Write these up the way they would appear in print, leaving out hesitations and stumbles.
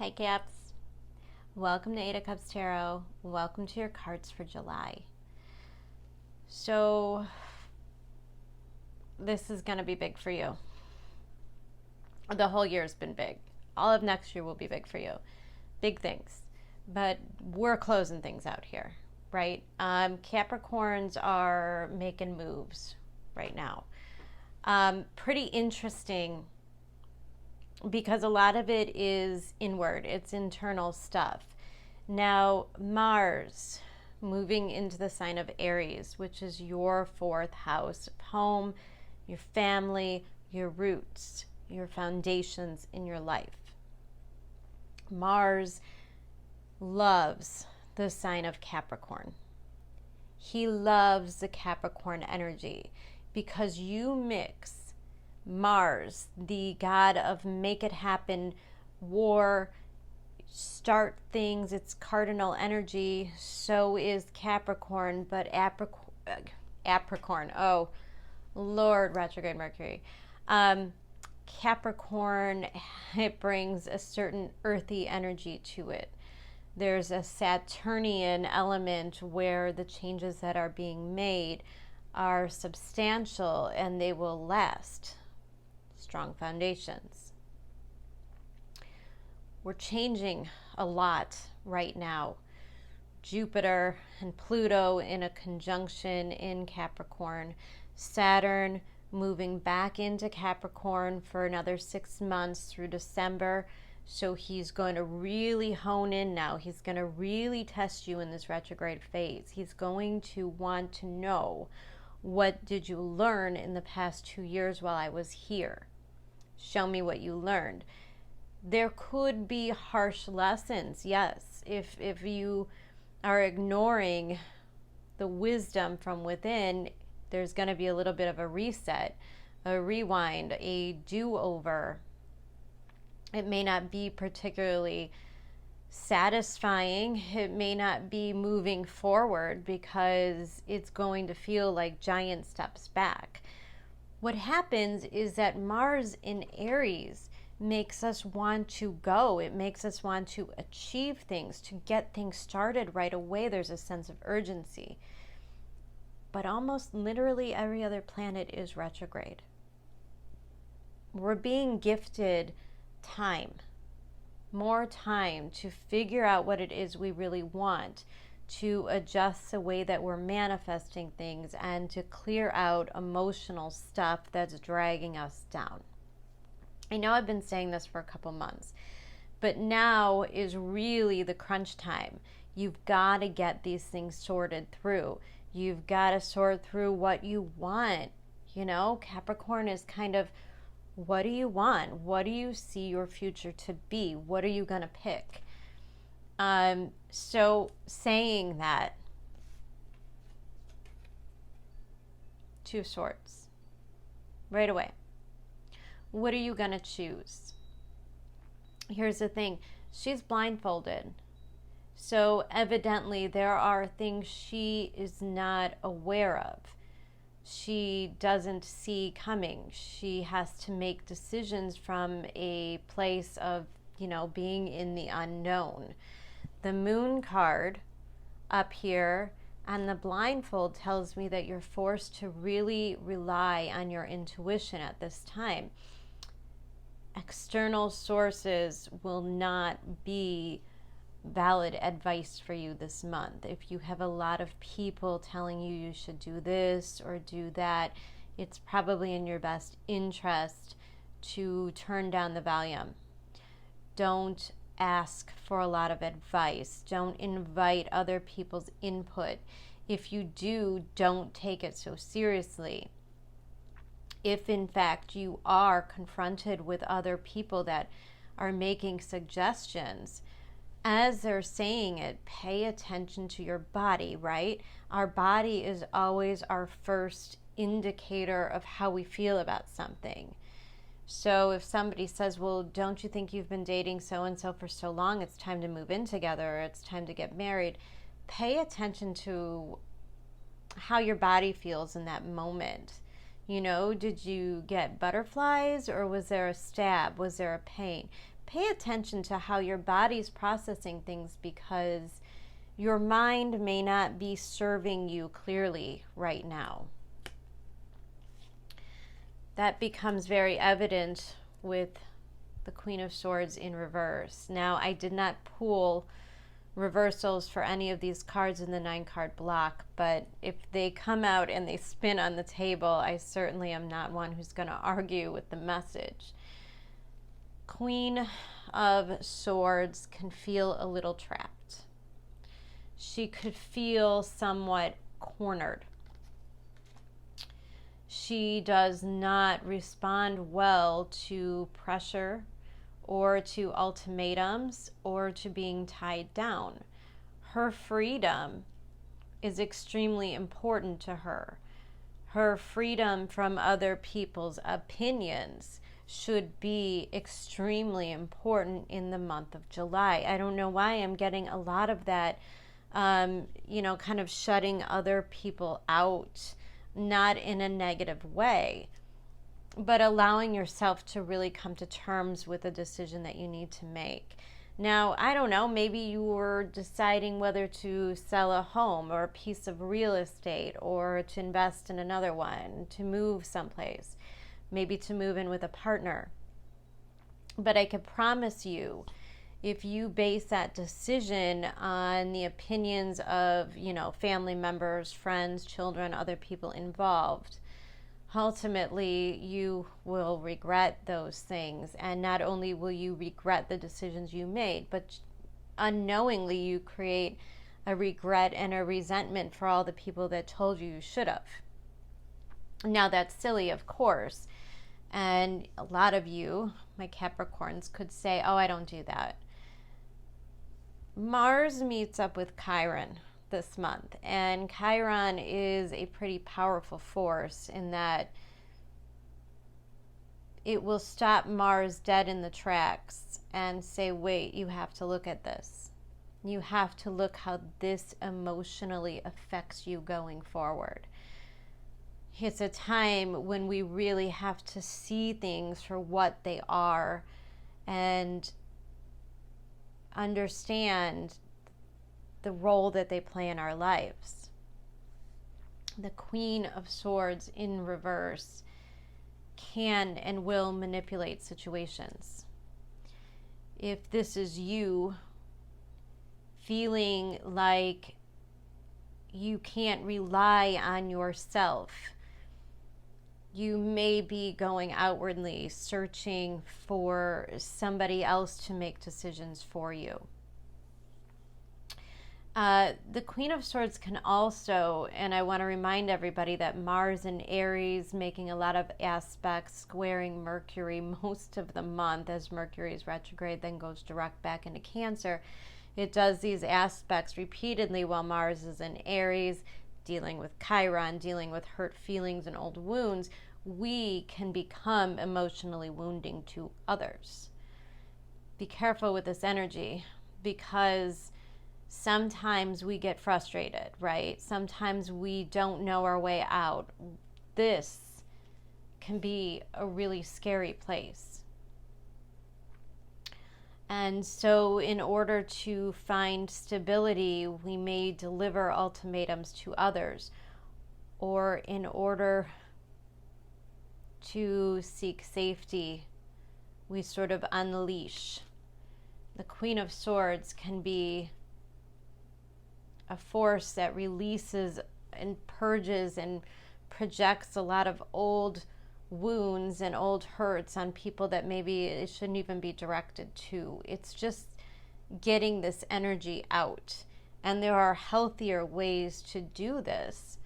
Hi Caps, welcome to 8 of Cups Tarot. Welcome to your cards for July. So this is going to be big for you. The whole year's been big. All of next year will be big for you. Big things. But we're closing things out here, right? Capricorns are making moves right now. Pretty interesting because a lot of it is inward. It's internal stuff. Now, Mars moving into the sign of Aries, which is your fourth house of home, your family, your roots, your foundations in your life. Mars loves the sign of Capricorn. He loves the Capricorn energy because you mix Mars, the god of make it happen, war, start things, it's cardinal energy. So is Capricorn, but Capricorn, oh Lord, retrograde Mercury. Capricorn, it brings a certain earthy energy to it. There's a Saturnian element where the changes that are being made are substantial and they will last. Strong foundations. We're changing a lot right now. Jupiter and Pluto in a conjunction in Capricorn. Saturn moving back into Capricorn for another 6 months through December. So he's going to really hone in now. He's going to really test you in this retrograde phase. He's going to want to know, what did you learn in the past 2 years while I was here? Show me what you learned. There could be harsh lessons, yes. If you are ignoring the wisdom from within, there's going to be a little bit of a reset, a rewind, a do-over. It may not be particularly satisfying. It may not be moving forward because it's going to feel like giant steps back. What happens is that Mars in Aries makes us want to go. It makes us want to achieve things, to get things started right away. There's a sense of urgency. But almost literally every other planet is retrograde. We're being gifted time, more time to figure out what it is we really want, to adjust the way that we're manifesting things, and to clear out emotional stuff that's dragging us down. I know I've been saying this for a couple months, but now is really the crunch time. You've got to get these things sorted through. You've got to sort through what you want. You know, Capricorn is kind of, what do you want? What do you see your future to be? What are you going to pick? So saying that, 2 Swords, right away. What are you going to choose? Here's the thing. She's blindfolded. So evidently there are things she is not aware of. She doesn't see coming. She has to make decisions from a place of, being in the unknown. The Moon card up here and the blindfold tells me that you're forced to really rely on your intuition at this time. External sources will not be valid advice for you this month. If you have a lot of people telling you you should do this or do that, it's probably in your best interest to turn down the volume. Don't ask for a lot of advice. Don't invite other people's input. If you do, don't take it so seriously. If in fact you are confronted with other people that are making suggestions, as they're saying it, pay attention to your body, right? Our body is always our first indicator of how we feel about something. So if somebody says, well, don't you think you've been dating so-and-so for so long, it's time to move in together, or it's time to get married, pay attention to how your body feels in that moment. Did you get butterflies or was there a stab? Was there a pain? pay attention to how your body's processing things, because your mind may not be serving you clearly right now. That becomes very evident with the Queen of Swords in reverse. Now, I did not pull reversals for any of these cards in the 9-card block, but if they come out and they spin on the table, I certainly am not one who's going to argue with the message. Queen of Swords can feel a little trapped. She could feel somewhat cornered. She does not respond well to pressure or to ultimatums or to being tied down. Her freedom is extremely important to her. Her freedom from other people's opinions should be extremely important in the month of July. I don't know why I'm getting a lot of that, kind of shutting other people out, not in a negative way, but allowing yourself to really come to terms with a decision that you need to make. Now, I don't know, maybe you were deciding whether to sell a home or a piece of real estate, or to invest in another one, to move someplace, maybe to move in with a partner. But I can promise you, if you base that decision on the opinions of, family members, friends, children, other people involved, ultimately you will regret those things. And not only will you regret the decisions you made, but unknowingly you create a regret and a resentment for all the people that told you should have. Now, that's silly, of course. And a lot of you, my Capricorns, could say, oh, I don't do that. Mars meets up with Chiron this month, and Chiron is a pretty powerful force in that it will stop Mars dead in the tracks and say, wait, you have to look at this. You have to look how this emotionally affects you going forward. It's a time when we really have to see things for what they are and understand the role that they play in our lives. The Queen of Swords in reverse can and will manipulate situations. If this is you feeling like you can't rely on yourself, you may be going outwardly searching for somebody else to make decisions for you. The Queen of Swords can also, and I want to remind everybody that Mars in Aries making a lot of aspects, squaring Mercury most of the month as Mercury is retrograde, then goes direct back into Cancer. It does these aspects repeatedly while Mars is in Aries, dealing with Chiron, dealing with hurt feelings and old wounds. We can become emotionally wounding to others. Be careful with this energy, because sometimes we get frustrated, right? Sometimes we don't know our way out. This can be a really scary place. And so in order to find stability, we may deliver ultimatums to others, or in order to seek safety, we sort of unleash. The Queen of Swords can be a force that releases and purges and projects a lot of old wounds and old hurts on people that maybe it shouldn't even be directed to. It's just getting this energy out. And there are healthier ways to do this.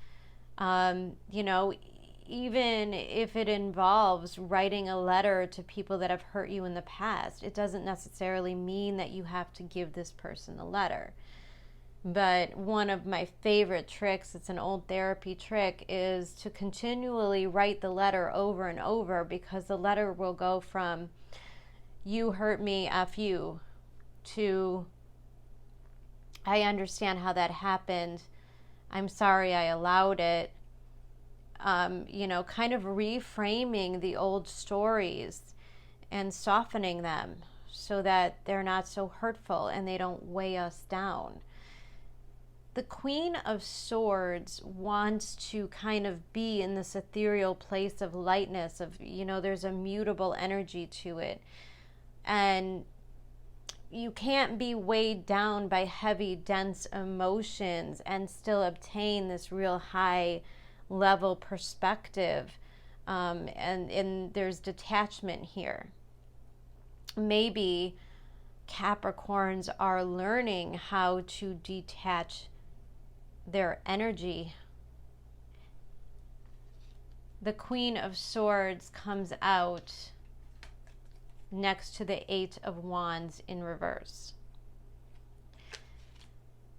Even if it involves writing a letter to people that have hurt you in the past, it doesn't necessarily mean that you have to give this person a letter. But one of my favorite tricks, it's an old therapy trick, is to continually write the letter over and over, because the letter will go from "you hurt me, F you" to "I understand how that happened. I'm sorry I allowed it." Kind of reframing the old stories and softening them so that they're not so hurtful and they don't weigh us down. The Queen of Swords wants to kind of be in this ethereal place of lightness, of, there's a mutable energy to it. And you can't be weighed down by heavy, dense emotions and still obtain this real high level perspective. And there's detachment here. Maybe Capricorns are learning how to detach their energy. The Queen of Swords comes out next to the Eight of Wands in reverse.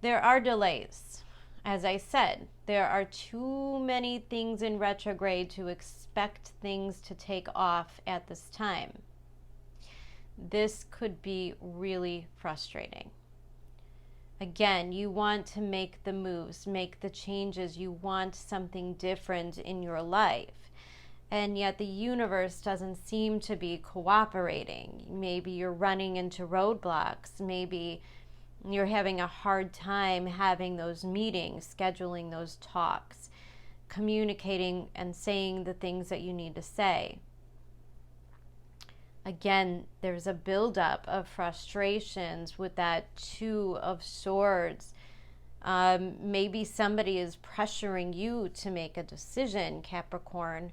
There are delays. As I said, there are too many things in retrograde to expect things to take off at this time. This could be really frustrating. Again, you want to make the moves, make the changes. You want something different in your life. And yet the universe doesn't seem to be cooperating. Maybe you're running into roadblocks. Maybe you're having a hard time having those meetings, scheduling those talks, communicating and saying the things that you need to say. Again, there's a buildup of frustrations with that Two of Swords. Maybe somebody is pressuring you to make a decision, Capricorn.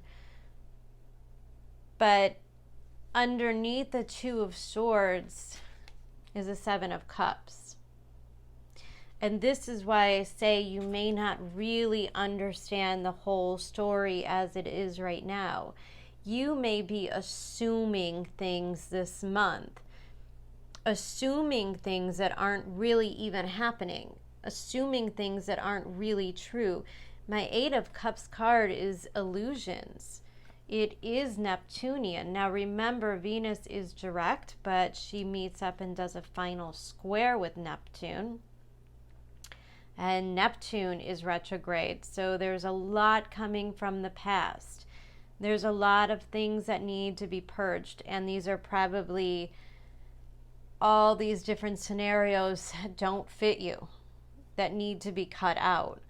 But underneath the Two of Swords is a Seven of Cups. And this is why I say you may not really understand the whole story as it is right now. You may be assuming things this month, assuming things that aren't really even happening, assuming things that aren't really true. My Eight of Cups card is illusions. It is Neptunian. Now remember, Venus is direct, but she meets up and does a final square with Neptune. And Neptune is retrograde. So there's a lot coming from the past. There's a lot of things that need to be purged. And these are probably all these different scenarios that don't fit you, that need to be cut out.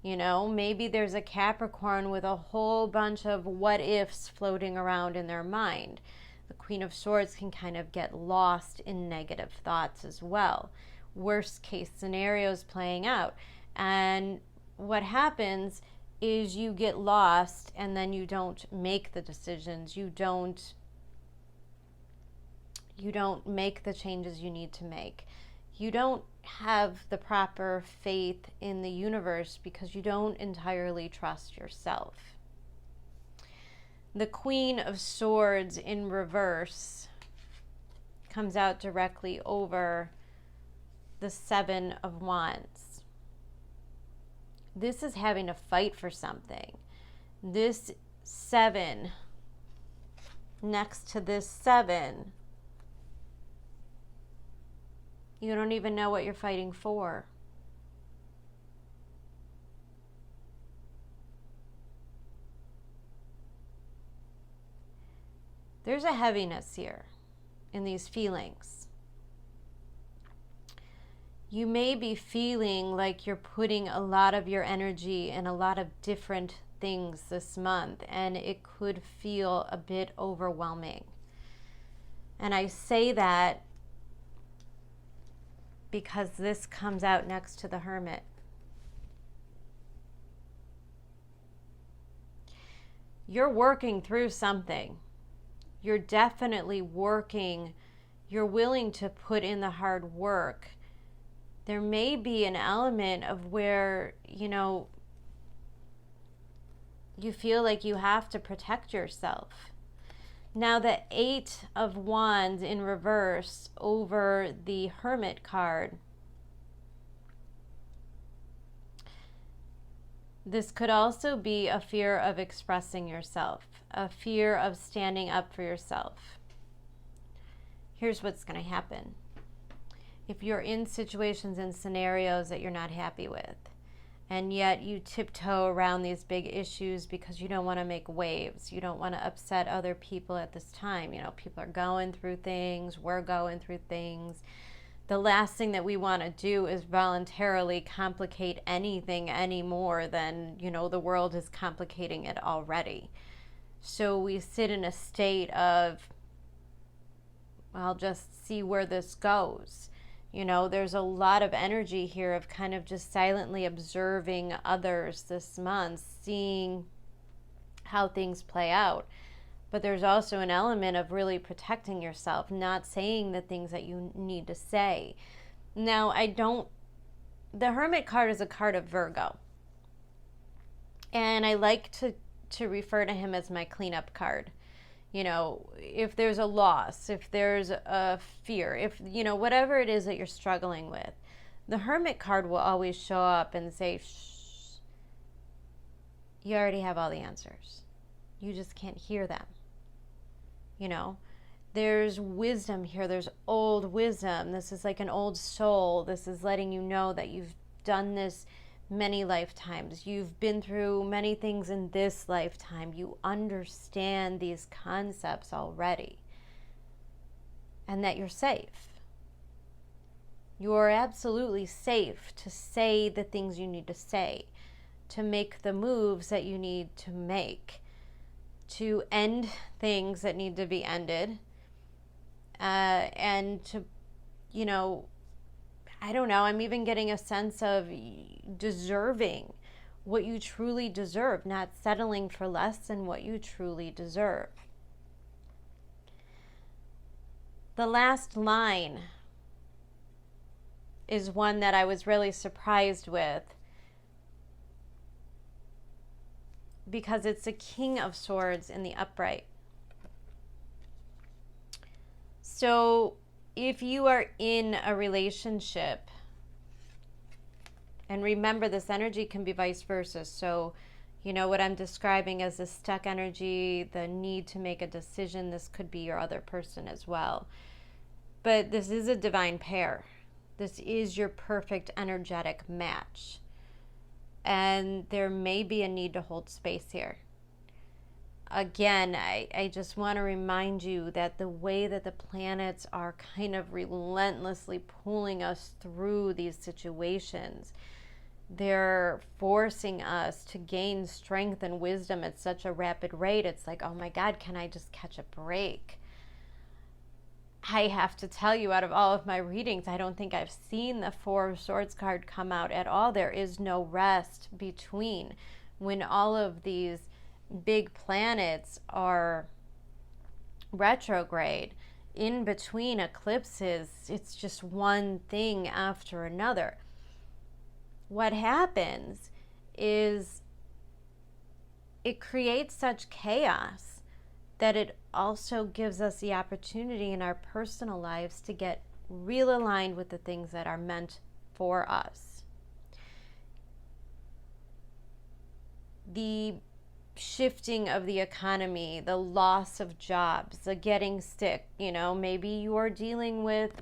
Maybe there's a Capricorn with a whole bunch of what ifs floating around in their mind. The Queen of Swords can kind of get lost in negative thoughts as well. Worst case scenarios playing out. And what happens is you get lost and then you don't make the decisions. You don't make the changes you need to make. You don't have the proper faith in the universe because you don't entirely trust yourself. The Queen of Swords in reverse comes out directly over the Seven of Wands. This is having to fight for something. This 7 next to this 7, you don't even know what you're fighting for. There's a heaviness here in these feelings. You may be feeling like you're putting a lot of your energy in a lot of different things this month, and it could feel a bit overwhelming. And I say that because this comes out next to the Hermit. You're working through something. You're definitely working. You're willing to put in the hard work. There may be an element of where, you feel like you have to protect yourself. Now the 8 of Wands in reverse over the Hermit card. This could also be a fear of expressing yourself, a fear of standing up for yourself. Here's what's going to happen. If you're in situations and scenarios that you're not happy with, And yet you tiptoe around these big issues because you don't want to make waves. You don't want to upset other people at this time. You know, people are going through things. We're going through things. The last thing that we want to do is voluntarily complicate anything any more than, you know, the world is complicating it already. So we sit in a state of, I'll just see where this goes. You know, there's a lot of energy here of kind of just silently observing others this month, seeing how things play out. But there's also an element of really protecting yourself, not saying the things that you need to say. Now, the Hermit card is a card of Virgo. And I like to refer to him as my cleanup card. You know, if there's a loss, if there's a fear, if, you know, whatever it is that you're struggling with, the Hermit card will always show up and say, shh, you already have all the answers. You just can't hear them. You know, there's wisdom here. There's old wisdom. This is like an old soul. This is letting you know that you've done this many lifetimes. You've been through many things in this lifetime. You understand these concepts already. And that you're safe. You're absolutely safe to say the things you need to say, to make the moves that you need to make, to end things that need to be ended, and to, you know, I don't know, I'm even getting a sense of deserving what you truly deserve, not settling for less than what you truly deserve. The last line is one that I was really surprised with, because it's the King of Swords in the upright. So if you are in a relationship, and remember, this energy can be vice versa. So, you know, what I'm describing as the stuck energy, the need to make a decision, this could be your other person as well. But this is a divine pair. This is your perfect energetic match. And there may be a need to hold space here. Again, I just want to remind you that the way that the planets are kind of relentlessly pulling us through these situations, they're forcing us to gain strength and wisdom at such a rapid rate. It's like, oh my God, can I just catch a break? I have to tell you, out of all of my readings, I don't think I've seen the Four of Swords card come out at all. There is no rest between when all of these big planets are retrograde. In between eclipses, it's just one thing after another. What happens is it creates such chaos that it also gives us the opportunity in our personal lives to get real aligned with the things that are meant for us. The shifting of the economy, the loss of jobs, the getting sick, you know, maybe you are dealing with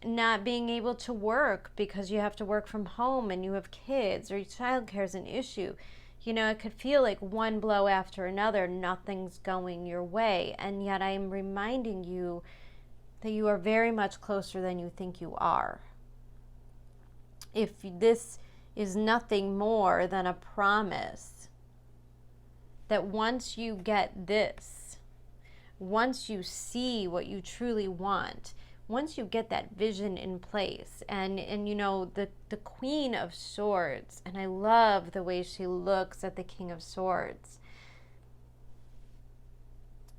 not being able to work because you have to work from home and you have kids, or childcare is an issue. You know, it could feel like one blow after another, nothing's going your way. And yet I'm reminding you that you are very much closer than you think you are. If this is nothing more than a promise that once you get this, once you see what you truly want, once you get that vision in place, and you know, the Queen of Swords, and I love the way she looks at the King of Swords.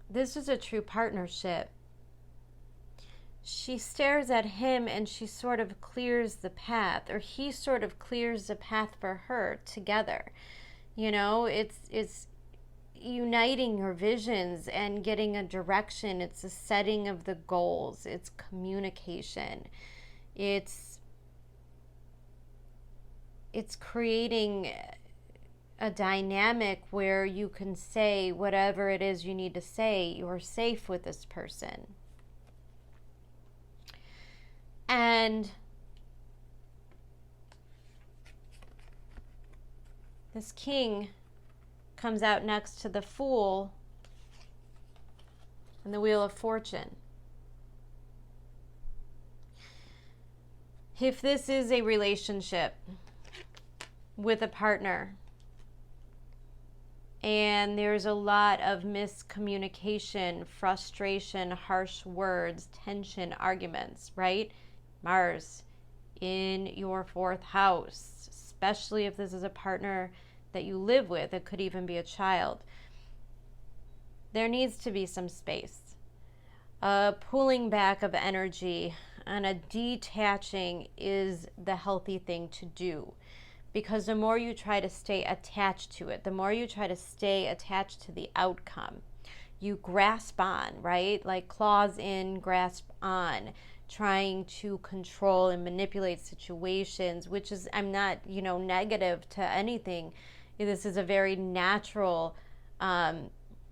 This is a true partnership. She stares at him and she sort of clears the path, or he sort of clears the path for her together. You know, it's uniting your visions and getting a direction. It's the setting of the goals. It's communication. It's creating a dynamic where you can say whatever it is you need to say. You're safe with this person. And This king comes out next to the Fool and the Wheel of Fortune. If this is a relationship with a partner and there's a lot of miscommunication, frustration, harsh words, tension, arguments, right? Mars in your 4th house, especially if this is a partner that you live with. It could even be a child. There needs to be some space, a pulling back of energy, and a detaching is the healthy thing to do. Because the more you try to stay attached to it, the more you try to stay attached to the outcome, you grasp on, right? Like claws in, grasp on, trying to control and manipulate situations, which is, I'm not, negative to anything. This is a very natural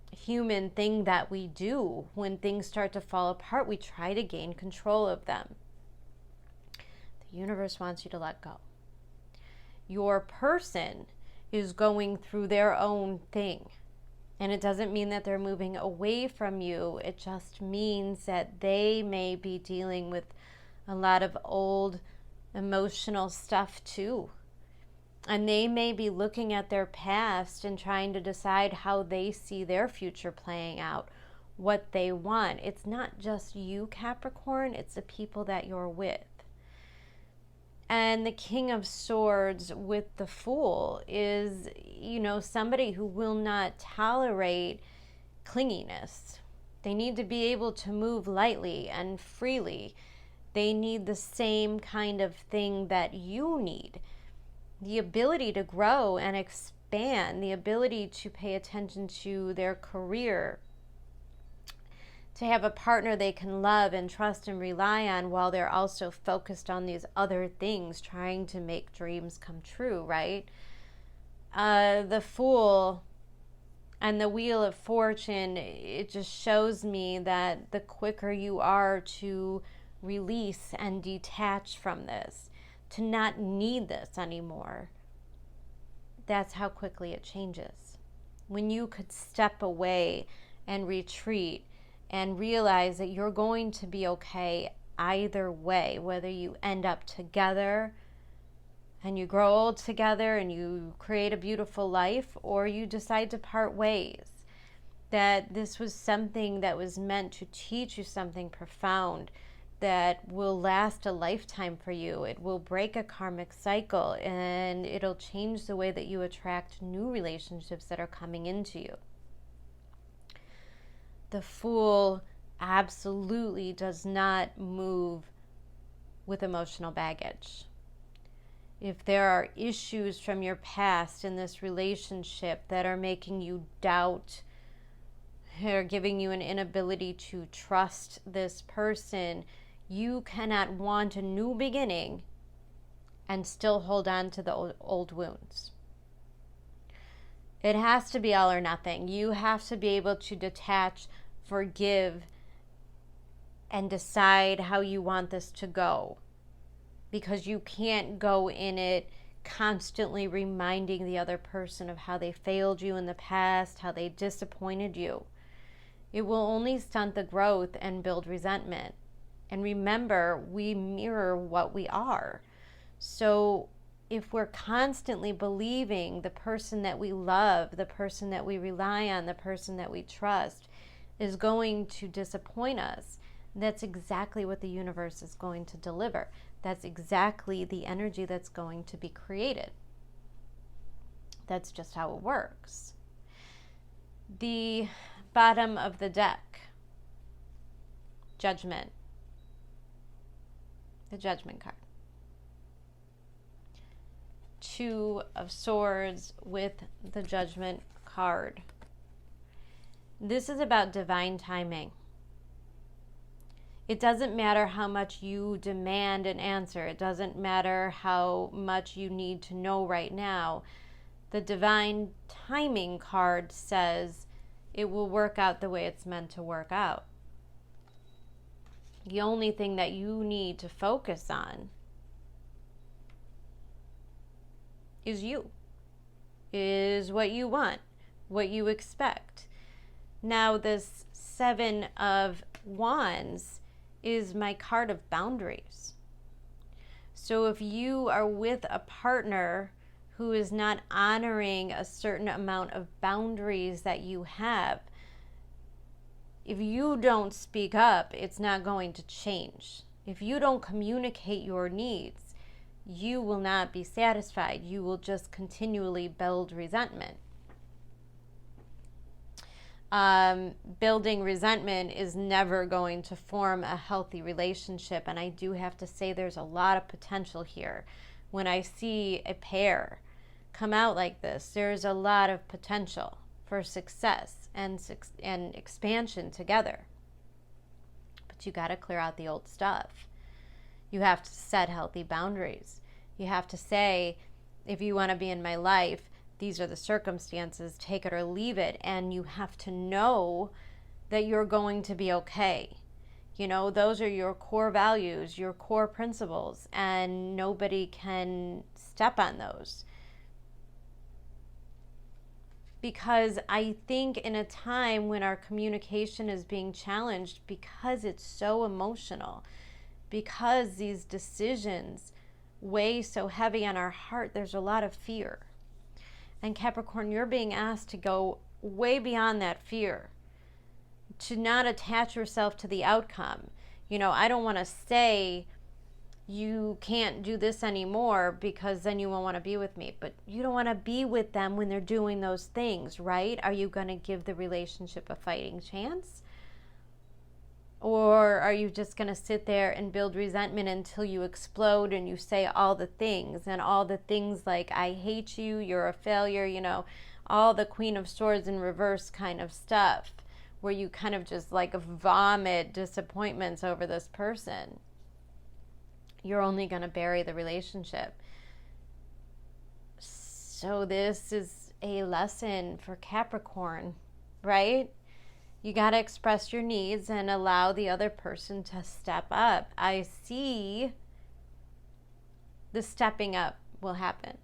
human thing that we do. When things start to fall apart, we try to gain control of them. The universe wants you to let go. Your person is going through their own thing. And it doesn't mean that they're moving away from you. It just means that they may be dealing with a lot of old emotional stuff too. And they may be looking at their past and trying to decide how they see their future playing out, what they want. It's not just you, Capricorn, it's the people that you're with. And the King of Swords with the Fool is, somebody who will not tolerate clinginess. They need to be able to move lightly and freely. They need the same kind of thing that you need. The ability to grow and expand, the ability to pay attention to their career, to have a partner they can love and trust and rely on while they're also focused on these other things, trying to make dreams come true, right? The Fool and the Wheel of Fortune, it just shows me that the quicker you are to release and detach from this, to not need this anymore, that's how quickly it changes. When you could step away and retreat and realize that you're going to be okay either way, whether you end up together and you grow old together and you create a beautiful life, or you decide to part ways. That this was something that was meant to teach you something profound that will last a lifetime for you. It will break a karmic cycle, and it'll change the way that you attract new relationships that are coming into you. The Fool absolutely does not move with emotional baggage. If there are issues from your past in this relationship that are making you doubt, or giving you an inability to trust this person, you cannot want a new beginning and still hold on to the old wounds. It has to be all or nothing. You have to be able to detach, forgive, and decide how you want this to go. Because you can't go in it constantly reminding the other person of how they failed you in the past, how they disappointed you. It will only stunt the growth and build resentment. And remember, we mirror what we are. So if we're constantly believing the person that we love, the person that we rely on, the person that we trust is going to disappoint us, that's exactly what the universe is going to deliver. That's exactly the energy that's going to be created. That's just how it works. The bottom of the deck, Judgment. The Judgment card. 2 of Swords with the Judgment card. This is about divine timing. It doesn't matter how much you demand an answer. It doesn't matter how much you need to know right now. The divine timing card says it will work out the way it's meant to work out. The only thing that you need to focus on is you. is what you want, what you expect. Now, this Seven of Wands is my card of boundaries. So if you are with a partner who is not honoring a certain amount of boundaries that you have, if you don't speak up, it's not going to change. If you don't communicate your needs, you will not be satisfied. You will just continually build resentment. Building resentment is never going to form a healthy relationship. And I do have to say there's a lot of potential here. When I see a pair come out like this, there's a lot of potential for success and expansion together. But you got to clear out the old stuff. You have to set healthy boundaries. You have to say, if you want to be in my life, these are the circumstances, take it or leave it. And you have to know that you're going to be okay. You know, those are your core values, your core principles, and nobody can step on those. Because I think in a time when our communication is being challenged, because it's so emotional, because these decisions weigh so heavy on our heart, there's a lot of fear. And Capricorn, you're being asked to go way beyond that fear, to not attach yourself to the outcome. You know, I don't want to say you can't do this anymore because then you won't want to be with me. But you don't want to be with them when they're doing those things, right? Are you going to give the relationship a fighting chance? Or are you just going to sit there and build resentment until you explode and you say all the things, and all the things like, I hate you, you're a failure, you know, all the Queen of Swords in reverse kind of stuff, where you kind of just like vomit disappointments over this person? You're only going to bury the relationship. So this is a lesson for Capricorn, right? You got to express your needs and allow the other person to step up. I see the stepping up will happen.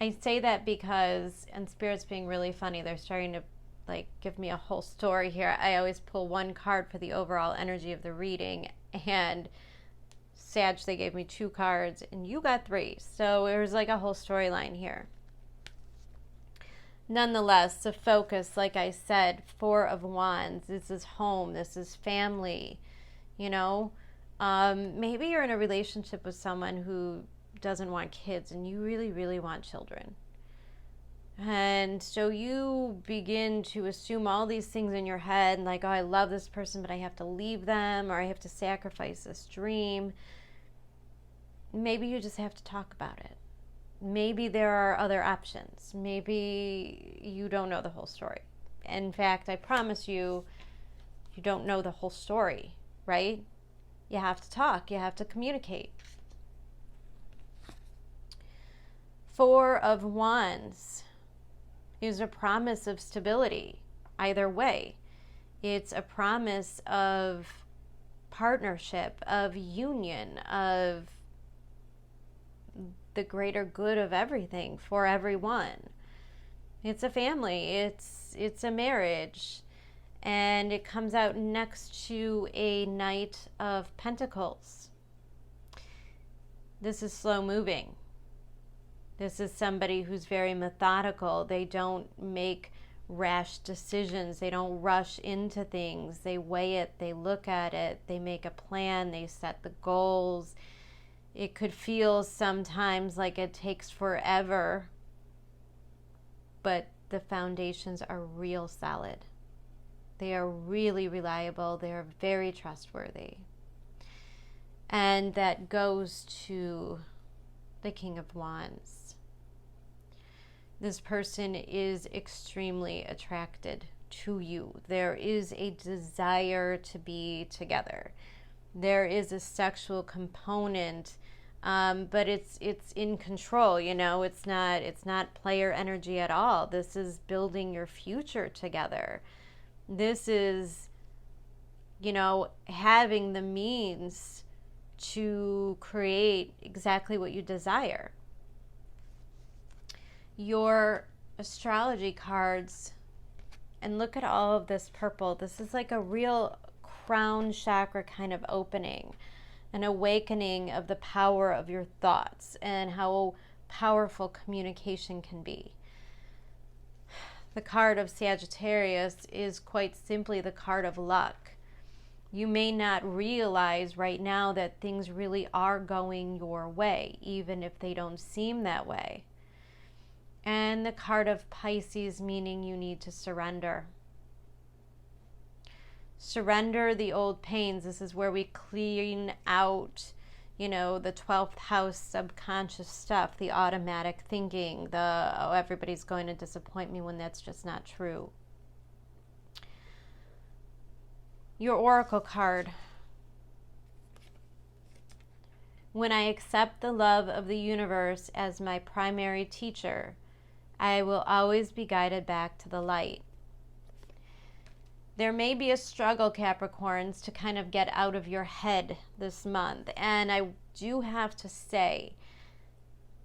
I say that because, and Spirit's being really funny, they're starting to like give me a whole story here. I always pull one card for the overall energy of the reading, and Sag, they gave me 2 cards and you got 3. So it was like a whole storyline here. Nonetheless, the focus, like I said, 4 of Wands, this is home, this is family, you know. Maybe you're in a relationship with someone who doesn't want kids and you really, really want children. And so you begin to assume all these things in your head, like, oh, I love this person, but I have to leave them, or I have to sacrifice this dream. Maybe you just have to talk about it. Maybe there are other options. Maybe you don't know the whole story. In fact, I promise you, you don't know the whole story, right? You have to talk. You have to communicate. 4 of Wands is a promise of stability, either way. It's a promise of partnership, of union, of the greater good of everything for everyone. It's a family, it's a marriage, and it comes out next to a Knight of Pentacles. This is slow moving. This is somebody who's very methodical. They don't make rash decisions. They don't rush into things. They weigh it, they look at it, they make a plan, they set the goals. It could feel sometimes like it takes forever, but the foundations are real solid. They are really reliable. They are very trustworthy. And that goes to the King of Wands. This person is extremely attracted to you. There is a desire to be together. There is a sexual component, but it's in control. You know, it's not player energy at all. This is building your future together. This is, you know, having the means to create exactly what you desire. your astrology cards, and look at all of this purple. This is like a real crown chakra kind of opening, an awakening of the power of your thoughts and how powerful communication can be. The card of Sagittarius is quite simply the card of luck. You may not realize right now that things really are going your way, even if they don't seem that way. And the card of Pisces, meaning you need to surrender. Surrender the old pains. This is where we clean out, the 12th house subconscious stuff, the automatic thinking, oh, everybody's going to disappoint me, when that's just not true. Your oracle card. When I accept the love of the universe as my primary teacher, I will always be guided back to the light. There may be a struggle, Capricorns, to kind of get out of your head this month. And I do have to say,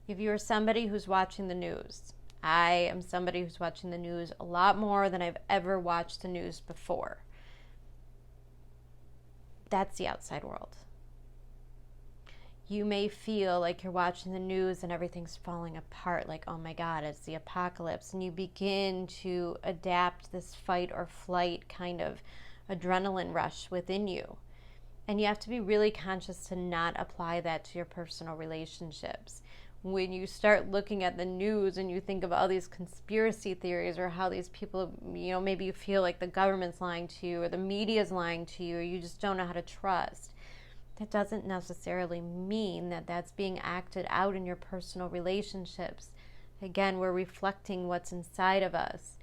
if you're somebody who's watching the news, I am somebody who's watching the news a lot more than I've ever watched the news before. That's the outside world. You may feel like you're watching the news and everything's falling apart, like, oh my God, it's the apocalypse. And you begin to adapt this fight or flight kind of adrenaline rush within you. And you have to be really conscious to not apply that to your personal relationships. When you start looking at the news and you think of all these conspiracy theories, or how these people, maybe you feel like the government's lying to you, or the media's lying to you, or you just don't know how to trust. That doesn't necessarily mean that that's being acted out in your personal relationships. Again, we're reflecting what's inside of us.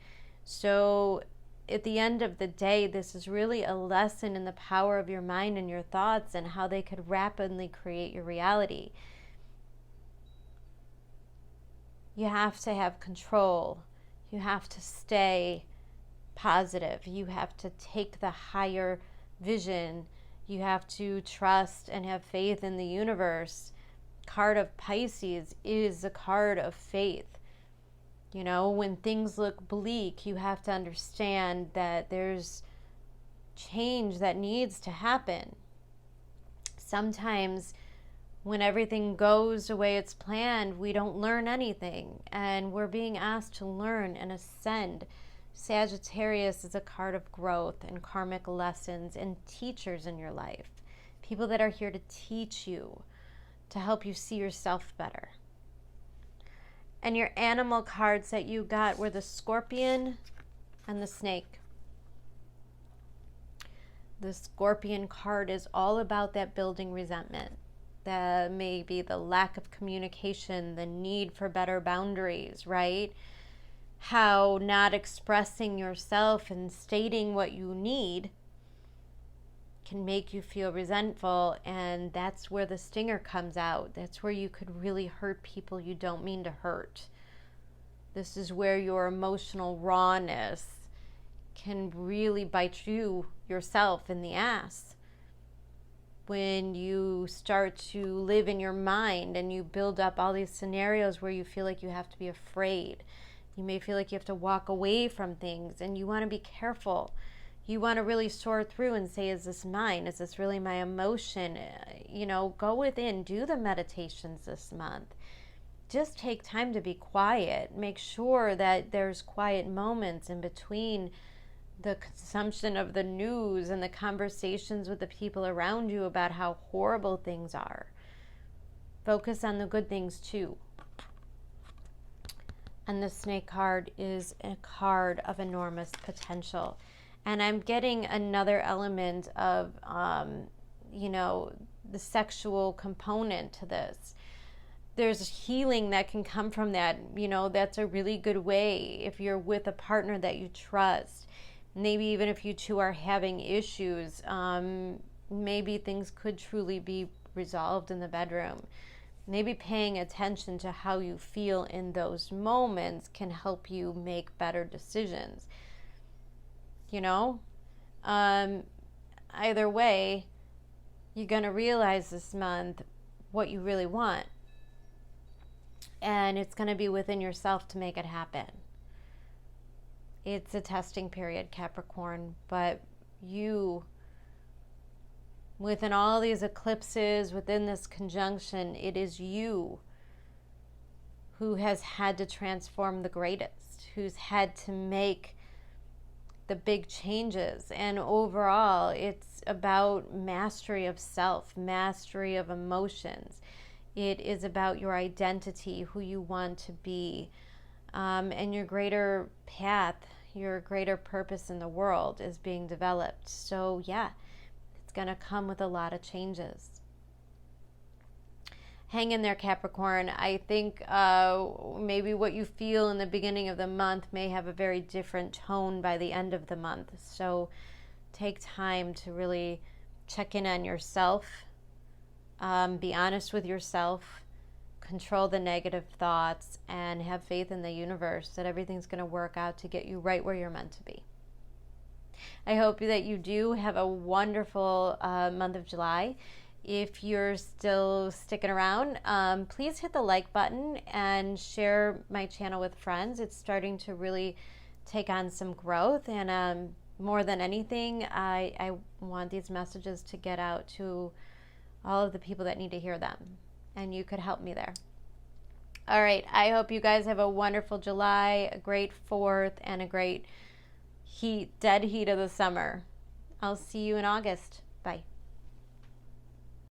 So at the end of the day, this is really a lesson in the power of your mind and your thoughts, and how they could rapidly create your reality. You have to have control. You have to stay positive. You have to take the higher vision. You have to trust and have faith in the universe. Card of Pisces is a card of faith. When things look bleak, you have to understand that there's change that needs to happen. Sometimes when everything goes the way it's planned, we don't learn anything, and we're being asked to learn and ascend. Sagittarius is a card of growth and karmic lessons and teachers in your life. People that are here to teach you, to help you see yourself better. And your animal cards that you got were the Scorpion and the Snake. The Scorpion card is all about that building resentment. That may be the lack of communication, the need for better boundaries, right? How not expressing yourself and stating what you need can make you feel resentful, and that's where the stinger comes out. That's where you could really hurt people you don't mean to hurt. This is where your emotional rawness can really bite yourself in the ass. When you start to live in your mind and you build up all these scenarios where you feel like you have to be afraid. You may feel like you have to walk away from things, and you want to be careful. You want to really sort through and say, is this mine? Is this really my emotion? Go within, do the meditations this month. Just take time to be quiet. Make sure that there's quiet moments in between the consumption of the news and the conversations with the people around you about how horrible things are. Focus on the good things too. And the Snake card is a card of enormous potential. And I'm getting another element of, the sexual component to this. There's healing that can come from that. That's a really good way if you're with a partner that you trust. Maybe even if you two are having issues, maybe things could truly be resolved in the bedroom. Maybe paying attention to how you feel in those moments can help you make better decisions. Either way, you're going to realize this month what you really want. And it's going to be within yourself to make it happen. It's a testing period, Capricorn, but you, within all these eclipses, within this conjunction, it is you who has had to transform the greatest, who's had to make the big changes. And overall, it's about mastery of self, mastery of emotions. It is about your identity, who you want to be, and your greater path, your greater purpose in the world is being developed. So yeah, it's going to come with a lot of changes. Hang in there, Capricorn. I think maybe what you feel in the beginning of the month may have a very different tone by the end of the month. So take time to really check in on yourself. Be honest with yourself, control the negative thoughts, and have faith in the universe that everything's going to work out to get you right where you're meant to be. I hope that you do have a wonderful month of July. If you're still sticking around, please hit the like button and share my channel with friends. It's starting to really take on some growth, and more than anything, I want these messages to get out to all of the people that need to hear them, and you could help me there. All right, I hope you guys have a wonderful July, a great 4th, and a great dead heat of the summer. I'll see you in August. Bye.